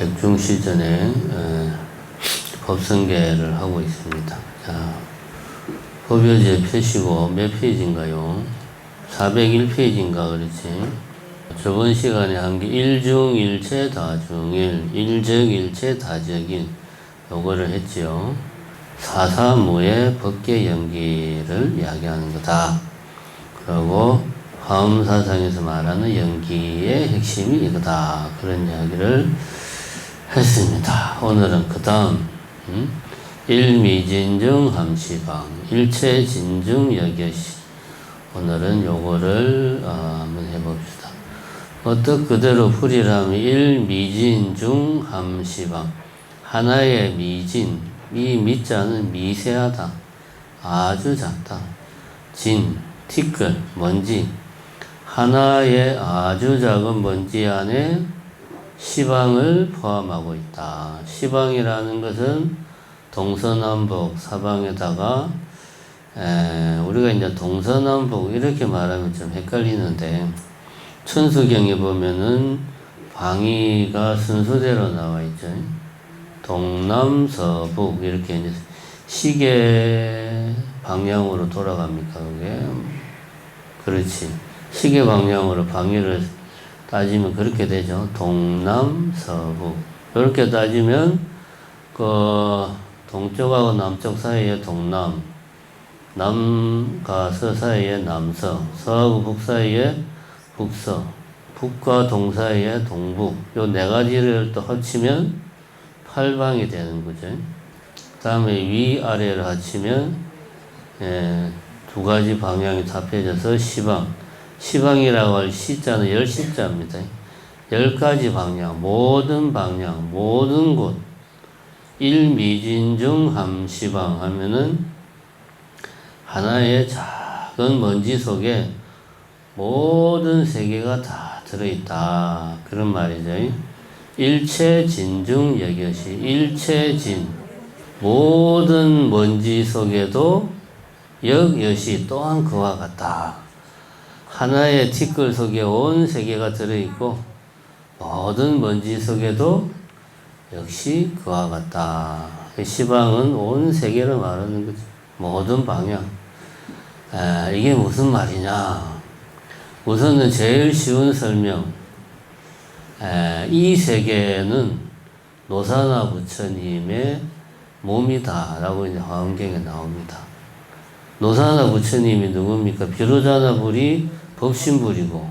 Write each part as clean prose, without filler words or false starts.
백중시전에 법성계를 하고 있습니다. 자, 법요제 펴시고 몇 페이지인가요? 401페이지인가 그렇지? 저번 시간에 한 게 일중일체 다중일, 일적일체 다적일 요거를 했지요. 사사무의 법계 연기를 이야기하는 거다. 그리고 화엄사상에서 말하는 연기의 핵심이 이거다. 그런 이야기를 했습니다. 오늘은 그 다음 일미진중 함시방 일체진중 여겨시. 오늘은 요거를 한번 해봅시다. 어떻게 그대로 풀이라면 일미진중 함시방 하나의 미진, 미자는 미세하다, 아주 작다. 진, 티끌, 먼지. 하나의 아주 작은 먼지 안에 시방을 포함하고 있다. 시방이라는 것은 동서남북 사방에다가 우리가 이제 동서남북 이렇게 말하면 좀 헷갈리는데 천수경에 보면은 방위가 순서대로 나와 있죠. 동남서북 이렇게 이제 시계 방향으로 돌아갑니까 그게? 그렇지. 시계 방향으로 방위를 따지면 그렇게 되죠. 동남서북. 이렇게 따지면 그 동쪽하고 남쪽 사이에 동남, 남과 서 사이에 남서, 서하고 북 사이에 북서, 북과 동 사이에 동북. 요 네 가지를 또 합치면 팔방이 되는 거죠. 그 다음에 위아래를 합치면 두 가지 방향이 합해져서 시방. 시방이라고 할 시자는 10시자입니다. 10가지 방향, 모든 방향, 모든 곳. 일미진중 함시방 하면은 하나의 작은 먼지 속에 모든 세계가 다 들어있다. 그런 말이죠. 일체진중 여겨시. 일체진. 모든 먼지 속에도 역여시 또한 그와 같다. 하나의 티끌 속에 온 세계가 들어있고 모든 먼지 속에도 역시 그와 같다. 시방은 온 세계를 말하는 거죠. 모든 방향. 이게 무슨 말이냐. 우선은 제일 쉬운 설명. 이 세계는 노사나 부처님의 몸이다 라고 이제 화엄경에 나옵니다. 노사나 부처님이 누굽니까? 비로자나 불이 법신불이고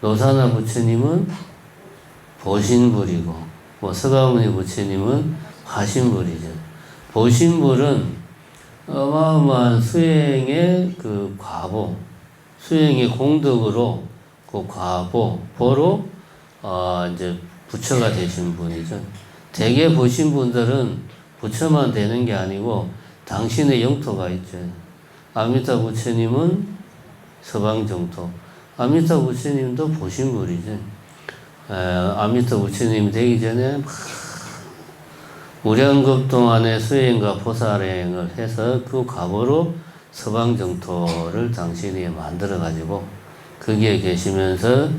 노사나 부처님은 보신불이고 서가모니 부처님은 화신불이죠. 보신불은 어마어마한 수행의 그 과보, 수행의 공덕으로 그 보로 이제 부처가 되신 분이죠. 대개 보신 분들은 부처만 되는 게 아니고 당신의 영토가 있죠. 아미타 부처님은 서방정토. 아미타 부처님도 보신 분이죠. 아미타 부처님이 되기 전에 무량급 동안의 수행과 보살행을 해서 그 과보로 서방정토를 당신이 만들어가지고 거기에 계시면서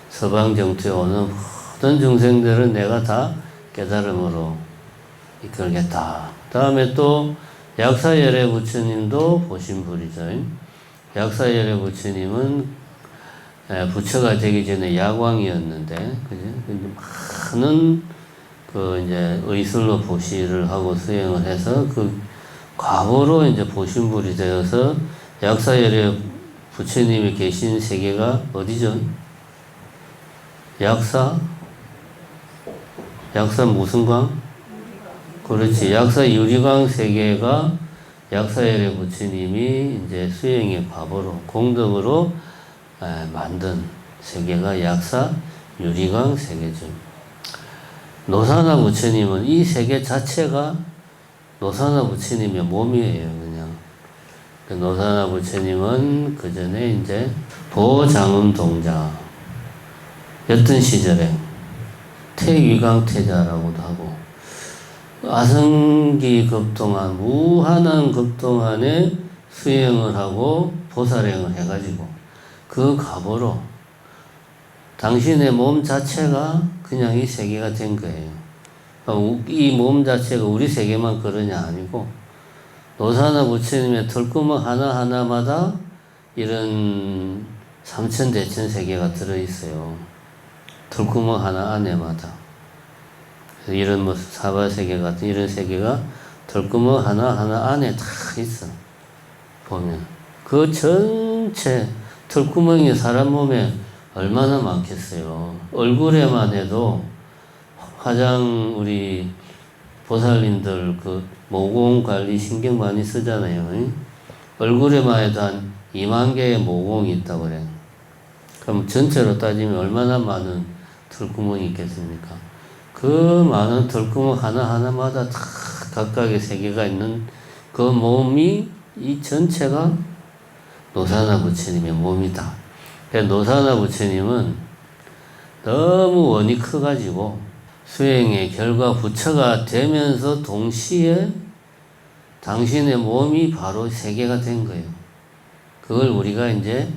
서방정토에 오는 모든 중생들은 내가 다 깨달음으로 이끌겠다. 다음에 또 약사열애 부처님도 보신불이죠. 약사열애 부처님은 부처가 되기 전에 야광이었는데, 그죠? 많은 이제 의술로 보시를 하고 수행을 해서 그 과보로 이제 보신불이 되어서 약사열애 부처님이 계신 세계가 어디죠? 약사 무슨 광? 그렇지. 약사 유리광 세계가 약사열애 부처님이 이제 수행의 과보로, 공덕으로 만든 세계가 약사 유리광 세계죠. 노사나 부처님은 이 세계 자체가 노사나 부처님의 몸이에요, 그냥. 노사나 부처님은 그 전에 이제 보장음 동자 였던 시절에 태위광태자라고도 하고 아성기 급동안 무한한 급동안에 수행을 하고 보살행을 해가지고 그 과보로 당신의 몸 자체가 그냥 이 세계가 된 거예요. 이 몸 자체가 우리 세계만 그러냐 아니고 노사나 부처님의 털구멍 하나하나마다 이런 삼천대천 세계가 들어있어요. 털구멍 하나 안에마다. 이런 뭐 사바세계 같은 이런 세계가 털구멍 하나하나 안에 다 있어. 보면. 그 전체 털구멍이 사람 몸에 얼마나 많겠어요. 얼굴에만 해도 화장 우리 보살님들 그 모공 관리 신경 많이 쓰잖아요. 얼굴에만 해도 한 2만 개의 모공이 있다고 그래요. 그럼 전체로 따지면 얼마나 많은 털구멍이 있겠습니까? 그 많은 털구멍 하나하나마다 다 각각의 세계가 있는 그 몸이 이 전체가 노사나 부처님의 몸이다. 노사나 부처님은 너무 원이 커가지고 수행의 결과 부처가 되면서 동시에 당신의 몸이 바로 세계가 된 거예요. 그걸 우리가 이제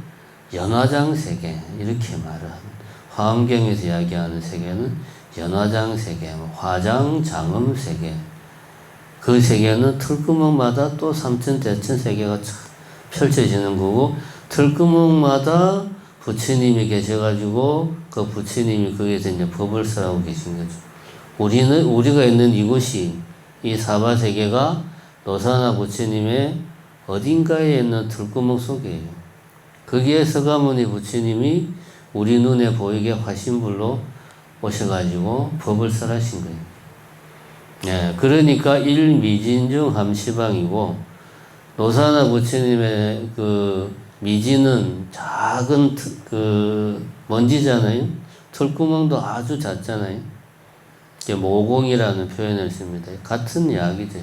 연화장 세계 이렇게 말을 합니다. 화엄경에서 이야기하는 세계는 연화장 세계, 화장, 장엄 세계. 그 세계는 털구멍마다 또 삼천대천 세계가 펼쳐지는 거고 털구멍마다 부처님이 계셔가지고 그 부처님이 거기에서 이제 법을 설하고 계신 거죠. 우리가 있는 이곳이 이 사바세계가 노사나 부처님의 어딘가에 있는 털구멍 속이에요. 거기에 서가모니 부처님이 우리 눈에 보이게 화신불로 오셔가지고 법을 설하신 거예요. 예, 그러니까 일미진중 함시방이고 노사나 부처님의 그 미지는 작은 그 먼지잖아요. 털구멍도 아주 작잖아요. 이게 모공이라는 표현을 씁니다. 같은 이야기죠.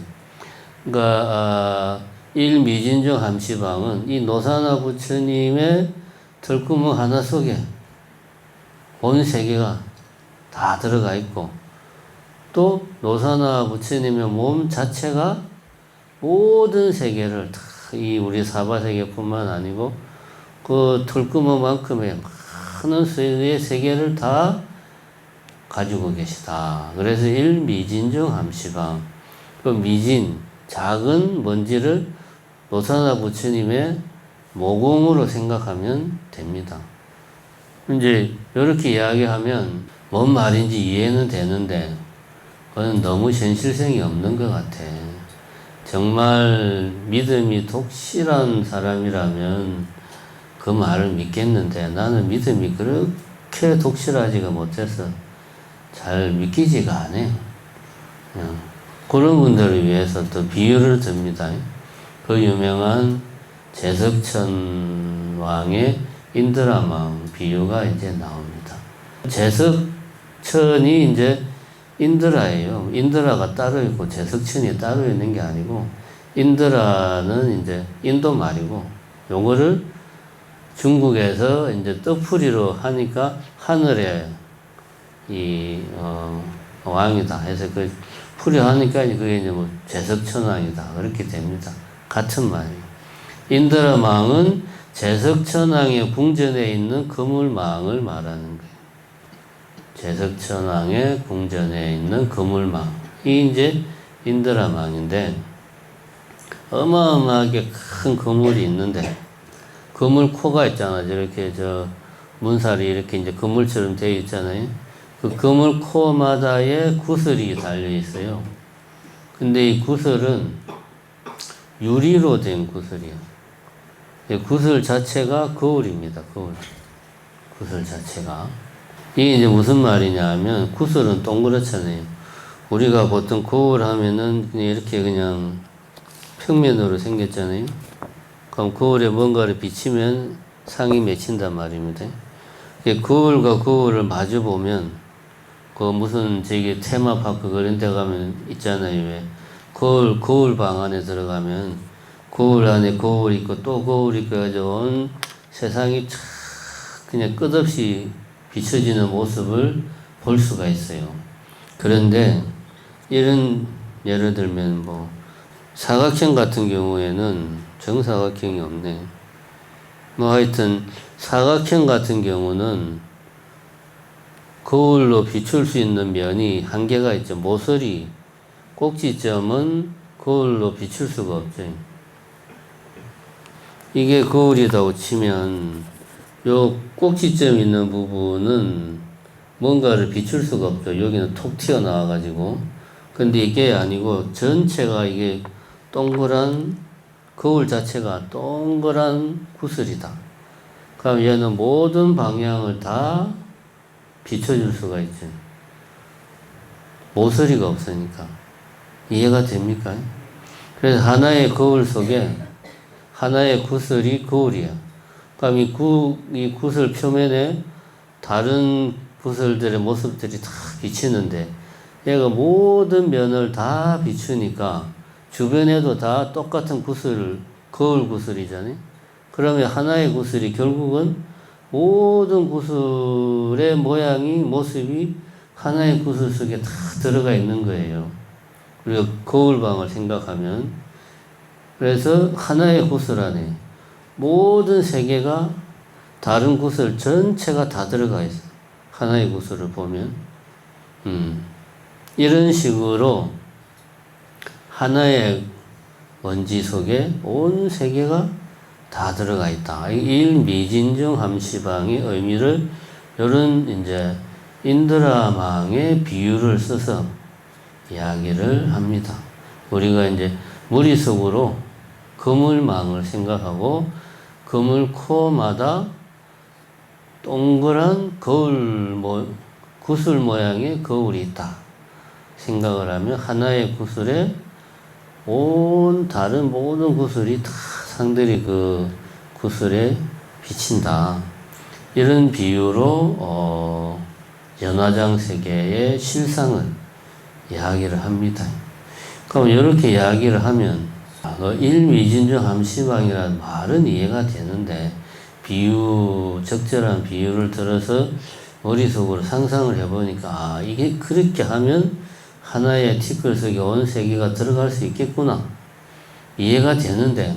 그러니까 일미진중 함시방은 이 노사나 부처님의 털구멍 하나 속에 온 세계가 다 들어가 있고 또 노사나 부처님의 몸 자체가 모든 세계를 다 이 우리 사바세계뿐만 아니고 그 털구멍만큼의 많은 수의 세계를 다 가지고 계시다. 그래서 일미진중 함시방. 그 미진 작은 먼지를 노사나 부처님의 모공으로 생각하면 됩니다. 이제 이렇게 이야기하면 뭔 말인지 이해는 되는데 그건 너무 현실성이 없는 것 같아. 정말 믿음이 독실한 사람이라면 그 말을 믿겠는데 나는 믿음이 그렇게 독실하지가 못해서 잘 믿기지가 않아요. 그런 분들을 위해서 또 비유를 듭니다. 그 유명한 제석천 왕의 인드라망 비유가 이제 나옵니다. 제석천이 이제 인드라예요. 인드라가 따로 있고 제석천이 따로 있는 게 아니고 인드라는 이제 인도 말이고 요거를 중국에서 이제 떡풀이로 하니까 하늘에 왕이다 해서 그 풀이하니까 그게 이제 뭐 제석천왕이다 그렇게 됩니다. 같은 말이에요. 인드라망은 제석천왕의 궁전에 있는 그물망을 말하는 거예요. 제석천왕의 궁전에 있는 그물망이 이제 인드라망인데 어마어마하게 큰 그물이 있는데 그물 코가 있잖아. 저렇게 문살이 이렇게 이제 그물처럼 되어 있잖아요. 그 그물 코마다에 구슬이 달려 있어요. 근데 이 구슬은 유리로 된 구슬이에요. 구슬 자체가 거울입니다. 거울. 구슬 자체가. 이게 이제 무슨 말이냐 하면 구슬은 동그랗잖아요. 우리가 보통 거울 하면은 그냥 이렇게 그냥 평면으로 생겼잖아요. 그럼 거울에 뭔가를 비치면 상이 맺힌단 말입니다. 거울과 거울을 마주 보면 그 무슨 저기 테마파크 그런 데 가면 있잖아요. 왜 거울 방 안에 들어가면 거울 안에 거울 있고 또 거울 있고 해가지고 온 세상이 쫙 그냥 끝없이 비춰지는 모습을 볼 수가 있어요. 그런데 이런 예를 들면 뭐 사각형 같은 경우에는 정사각형이 없네. 뭐 하여튼 사각형 같은 경우는 거울로 비출 수 있는 면이 한계가 있죠. 모서리, 꼭지점은 거울로 비출 수가 없죠. 이게 거울이라고 치면 요 꼭지점 있는 부분은 뭔가를 비출 수가 없죠. 여기는 톡 튀어나와 가지고. 근데 이게 아니고 전체가 이게 동그란 거울 자체가 동그란 구슬이다. 그럼 얘는 모든 방향을 다 비춰줄 수가 있죠. 모서리가 없으니까. 이해가 됩니까? 그래서 하나의 거울 속에 하나의 구슬이 거울이야. 그럼 이 구슬 표면에 다른 구슬들의 모습들이 다 비치는데 얘가 모든 면을 다 비추니까 주변에도 다 똑같은 거울 구슬이잖아요. 그러면 하나의 구슬이 결국은 모든 구슬의 모습이 하나의 구슬 속에 다 들어가 있는 거예요. 우리가 거울방을 생각하면. 그래서 하나의 구슬 안에 모든 세계가 다른 구슬 전체가 다 들어가 있어요. 하나의 구슬을 보면. 이런 식으로 하나의 원지 속에 온 세계가 다 들어가 있다. 일미진중 함시방의 의미를 이런 이제 인드라망의 비유를 써서 이야기를 합니다. 우리가 이제 머릿속으로 그물망을 생각하고 그물 코마다 동그란 구슬 모양의 거울이 있다 생각을 하면 하나의 구슬에 다른 모든 구슬이 다 상들이 그 구슬에 비친다. 이런 비유로 연화장 세계의 실상을 이야기를 합니다. 그럼 이렇게 이야기를 하면 일미진중 함시방이라는 말은 이해가 되는데 적절한 비유를 들어서 머릿속으로 상상을 해보니까 이게 그렇게 하면 하나의 티끌 속에 온 세계가 들어갈 수 있겠구나. 이해가 되는데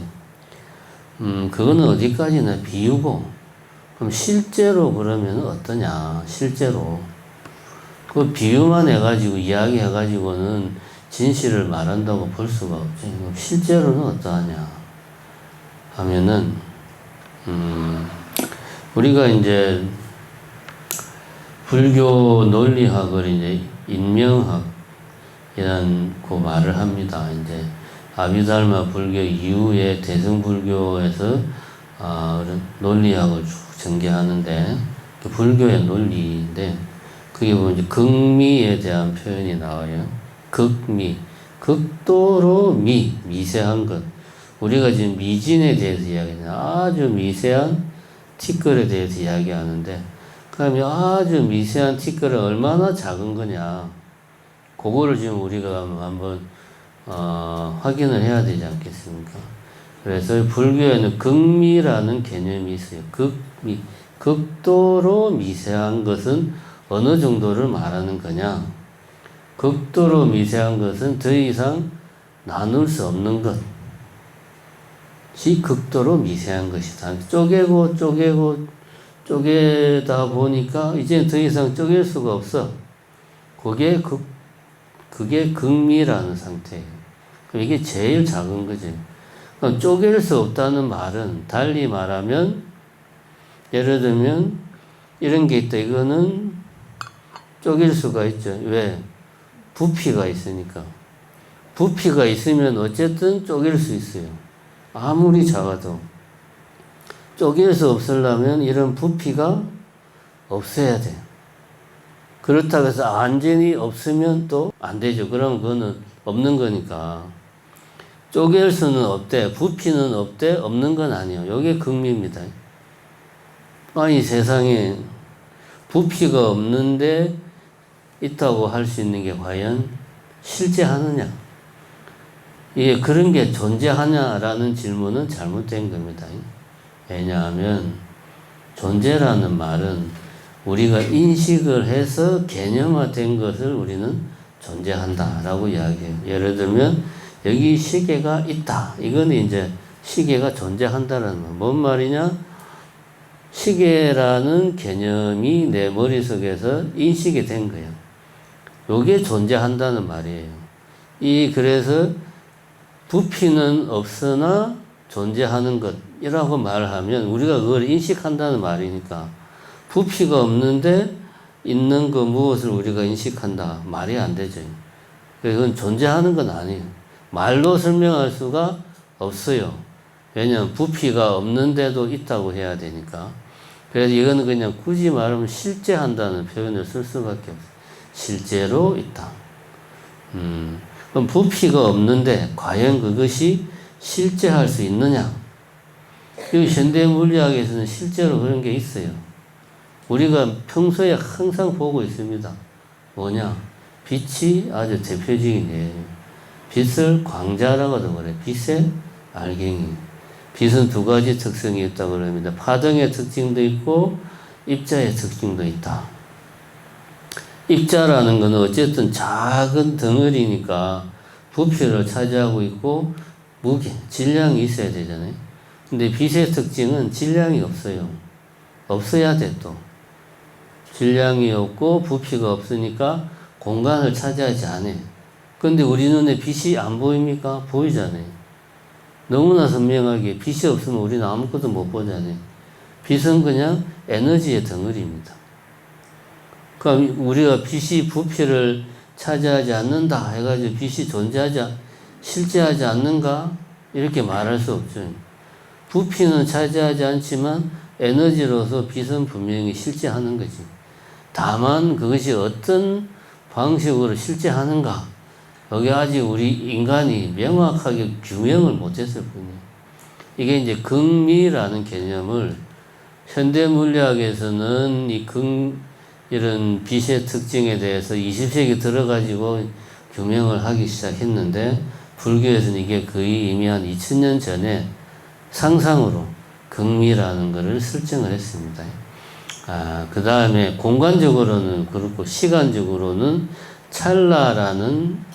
그거는 어디까지나 비유고 그럼 실제로 그러면 어떠냐. 실제로 그 비유만 해가지고 이야기해가지고는 진실을 말한다고 볼 수가 없죠. 실제로는 어떠하냐 하면은 우리가 이제 불교 논리학을 이제 인명학이라는 그 말을 합니다. 이제 아비달마 불교 이후에 대승불교에서 논리학을 쭉 전개하는데 그 불교의 논리인데 그게 보면 이제 극미에 대한 표현이 나와요. 극미, 극도로 미세한 것. 우리가 지금 미진에 대해서 이야기하는 아주 미세한 티끌에 대해서 이야기하는데 그러면 아주 미세한 티끌은 얼마나 작은 거냐. 그거를 지금 우리가 한번 확인을 해야 되지 않겠습니까? 그래서 불교에는 극미라는 개념이 있어요. 극미, 극도로 미세한 것은 어느 정도를 말하는 거냐? 극도로 미세한 것은 더 이상 나눌 수 없는 것이 극도로 미세한 것이다. 쪼개다 보니까 이제 더 이상 쪼갤 수가 없어. 그게 극미라는 상태예요. 이게 제일 작은 거지. 그럼 쪼갤 수 없다는 말은 달리 말하면 예를 들면 이런 게 있다. 이거는 쪼갤 수가 있죠. 왜? 부피가 있으니까. 부피가 있으면 어쨌든 쪼갤 수 있어요. 아무리 작아도. 쪼갤 수 없으려면 이런 부피가 없어야 돼. 그렇다고 해서 완전히 없으면 또 안 되죠. 그럼 그거는 없는 거니까. 쪼갤 수는 없대. 부피는 없대. 없는 건 아니에요. 이게 극미입니다. 아니 세상에 부피가 없는데 있다고 할 수 있는 게 과연 실제하느냐? 이게 그런 게 존재하냐라는 질문은 잘못된 겁니다. 왜냐하면 존재라는 말은 우리가 인식을 해서 개념화된 것을 우리는 존재한다라고 이야기해요. 예를 들면 여기 시계가 있다. 이거는 이제 시계가 존재한다라는 말. 뭔 말이냐? 시계라는 개념이 내 머릿속에서 인식이 된 거예요. 요게 존재한다는 말이에요. 그래서 부피는 없으나 존재하는 것이라고 말하면 우리가 그걸 인식한다는 말이니까 부피가 없는데 있는 거 무엇을 우리가 인식한다. 말이 안 되죠. 그건 존재하는 건 아니에요. 말로 설명할 수가 없어요. 왜냐하면 부피가 없는데도 있다고 해야 되니까. 그래서 이거는 그냥 굳이 말하면 실제한다는 표현을 쓸 수밖에 없어요. 실제로 있다. 그럼 부피가 없는데 과연 그것이 실제할 수 있느냐? 이 현대 물리학에서는 실제로 그런 게 있어요. 우리가 평소에 항상 보고 있습니다. 뭐냐? 빛이 아주 대표적인 예예요. 빛을 광자라고도 그래요. 빛의 알갱이. 빛은 두 가지 특성이 있다고 그럽니다. 파동의 특징도 있고 입자의 특징도 있다. 입자라는 것은 어쨌든 작은 덩어리니까 부피를 차지하고 있고 무게, 질량이 있어야 되잖아요. 근데 빛의 특징은 질량이 없어요. 없어야 돼 또. 질량이 없고 부피가 없으니까 공간을 차지하지 않아요. 근데 우리 눈에 빛이 안 보입니까? 보이잖아요. 너무나 선명하게 빛이 없으면 우리는 아무것도 못 보잖아요. 빛은 그냥 에너지의 덩어리입니다. 그러니까 우리가 빛이 부피를 차지하지 않는다 해가지고 빛이 실제하지 않는가? 이렇게 말할 수 없죠. 부피는 차지하지 않지만 에너지로서 빛은 분명히 실제하는 거지. 다만 그것이 어떤 방식으로 실제하는가? 여기 아직 우리 인간이 명확하게 규명을 못했을 뿐이에요. 이게 이제 극미라는 개념을 현대 물리학에서는 이런 빛의 특징에 대해서 20세기 들어가지고 규명을 하기 시작했는데 불교에서는 이게 거의 이미 한 2000년 전에 상상으로 극미라는 것을 설정을 했습니다. 그 다음에 공간적으로는 그렇고 시간적으로는 찰나라는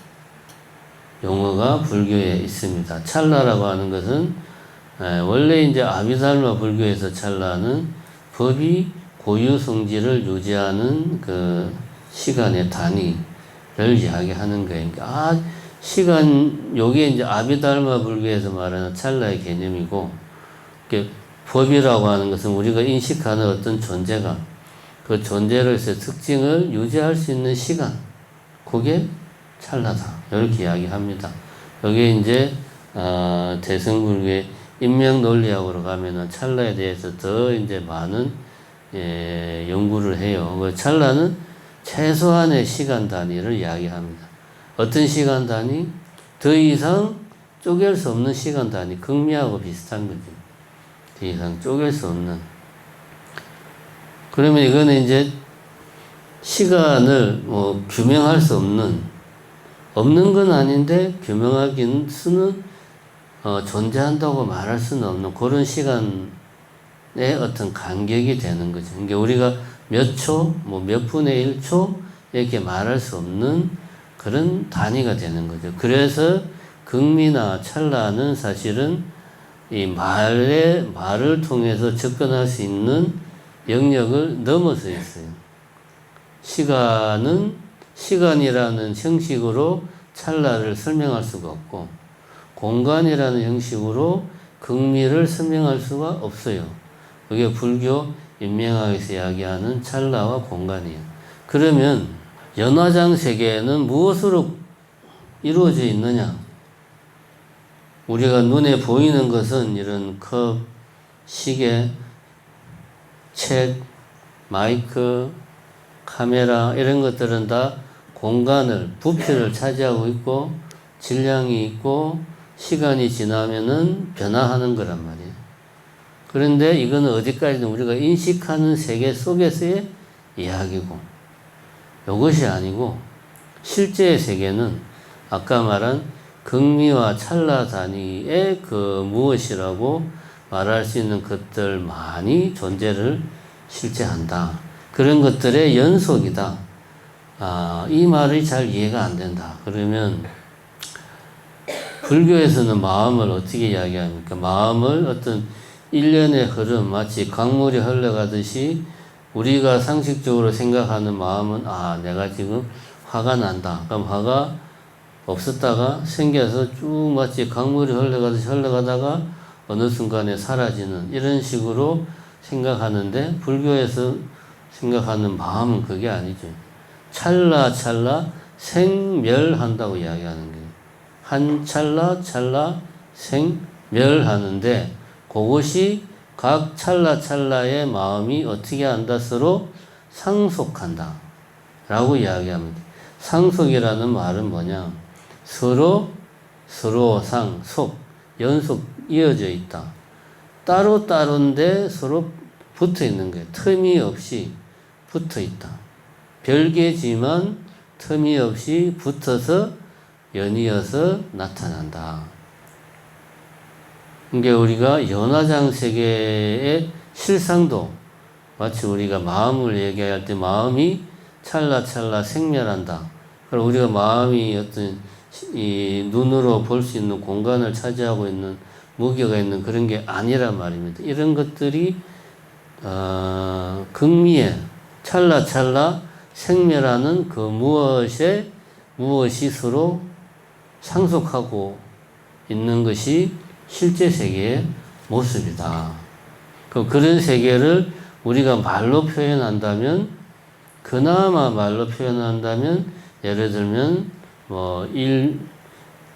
용어가 불교에 있습니다. 찰나라고 하는 것은 원래 이제 아비달마 불교에서 찰나는 법이 고유 성질을 유지하는 그 시간의 단위를 이야기하는 거예요. 시간, 요게 이제 아비달마 불교에서 말하는 찰나의 개념이고, 법이라고 하는 것은 우리가 인식하는 어떤 존재가 그 존재로서의 특징을 유지할 수 있는 시간, 그게 찰나다. 이렇게 이야기합니다. 여기 이제, 대승불교의 인명논리학으로 가면은 찰나에 대해서 더 이제 많은, 연구를 해요. 그 찰나는 최소한의 시간 단위를 이야기합니다. 어떤 시간 단위? 더 이상 쪼갤 수 없는 시간 단위. 극미하고 비슷한 거죠. 더 이상 쪼갤 수 없는. 그러면 이거는 이제 시간을 규명할 수 없는 건 아닌데 규명하기는 존재한다고 말할 수는 없는 그런 시간의 어떤 간격이 되는 거죠. 그러니까 우리가 몇 초, 몇 분의 1초 이렇게 말할 수 없는 그런 단위가 되는 거죠. 그래서 극미나 찰나는 사실은 이 말을 통해서 접근할 수 있는 영역을 넘어서 있어요. 시간이라는 형식으로 찰나를 설명할 수가 없고, 공간이라는 형식으로 극미를 설명할 수가 없어요. 그게 불교 인명학에서 이야기하는 찰나와 공간이에요. 그러면 연화장 세계는 무엇으로 이루어져 있느냐? 우리가 눈에 보이는 것은 이런 컵, 시계, 책, 마이크, 카메라 이런 것들은 다 공간을, 부피를 차지하고 있고 질량이 있고 시간이 지나면은 변화하는 거란 말이에요. 그런데 이거는 어디까지는 우리가 인식하는 세계 속에서의 이야기고, 이것이 아니고 실제의 세계는 아까 말한 극미와 찰나 단위의 그 무엇이라고 말할 수 있는 것들만이 존재를 실제한다. 그런 것들의 연속이다. 이 말이 잘 이해가 안 된다. 그러면 불교에서는 마음을 어떻게 이야기합니까? 마음을 어떤 일련의 흐름, 마치 강물이 흘러가듯이 우리가 상식적으로 생각하는 마음은 내가 지금 화가 난다. 그럼 화가 없었다가 생겨서 쭉 마치 강물이 흘러가듯이 흘러가다가 어느 순간에 사라지는 이런 식으로 생각하는데 불교에서 생각하는 마음은 그게 아니죠. 찰나찰나 생멸한다고 이야기하는 거예요. 한 찰나찰나 생멸하는데 그것이 각 찰나찰나의 마음이 어떻게 한다? 서로 상속한다 라고 이야기합니다. 상속이라는 말은 뭐냐? 서로 속 연속 이어져 있다. 따로따로인데 서로 붙어 있는 거예요. 틈이 없이 붙어 있다. 별개지만 틈이 없이 붙어서 연이어서 나타난다. 그러니까 우리가 연화장 세계의 실상도 마치 우리가 마음을 얘기할 때 마음이 찰나찰나 생멸한다. 그리고 우리가 마음이 어떤 이 눈으로 볼 수 있는 공간을 차지하고 있는 무게가 있는 그런 게 아니란 말입니다. 이런 것들이 극미에 찰나찰나 생멸하는 그 무엇이 서로 상속하고 있는 것이 실제 세계의 모습이다. 그런 세계를 우리가 말로 표현한다면, 그나마 말로 표현한다면, 예를 들면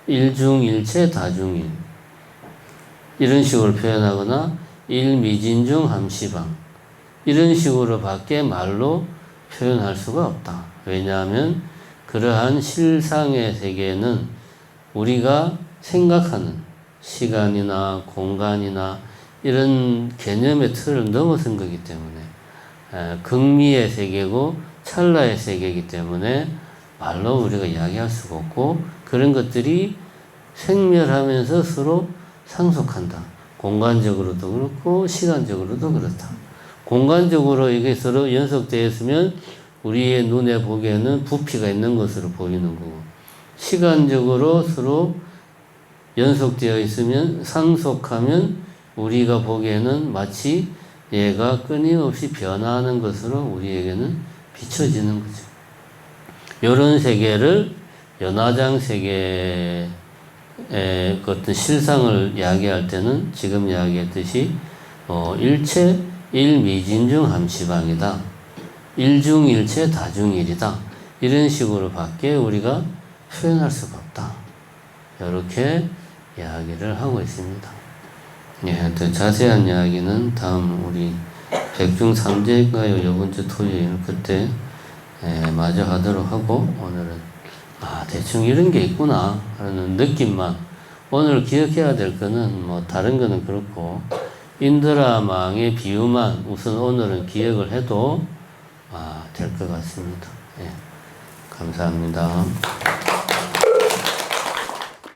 일중일체 다중일 이런 식으로 표현하거나 일미진중 함시방 이런 식으로 밖에 말로 표현할 수가 없다. 왜냐하면 그러한 실상의 세계는 우리가 생각하는 시간이나 공간이나 이런 개념의 틀을 넘어선 거기 때문에 극미의 세계고 찰나의 세계이기 때문에 말로 우리가 이야기할 수가 없고, 그런 것들이 생멸하면서 서로 상속한다. 공간적으로도 그렇고 시간적으로도 그렇다. 공간적으로 이게 서로 연속되어 있으면 우리의 눈에 보기에는 부피가 있는 것으로 보이는 거고, 시간적으로 서로 연속되어 있으면 상속하면 우리가 보기에는 마치 얘가 끊임없이 변화하는 것으로 우리에게는 비춰지는 거죠. 이런 세계를 연화장 세계의 어떤 실상을 이야기할 때는 지금 이야기했듯이 일체 일미진중 함시방이다. 일중일체 다중일이다. 이런 식으로 밖에 우리가 표현할 수가 없다. 이렇게 이야기를 하고 있습니다. 더 자세한 이야기는 다음 우리 백중삼재가요 이번 주 토요일 그때 마저 하도록 하고, 오늘은 대충 이런 게 있구나 하는 느낌만, 오늘 기억해야 될 거는 다른 거는 그렇고 인드라망의 비유만 우선 오늘은 기억을 해도 될 것 같습니다. 감사합니다.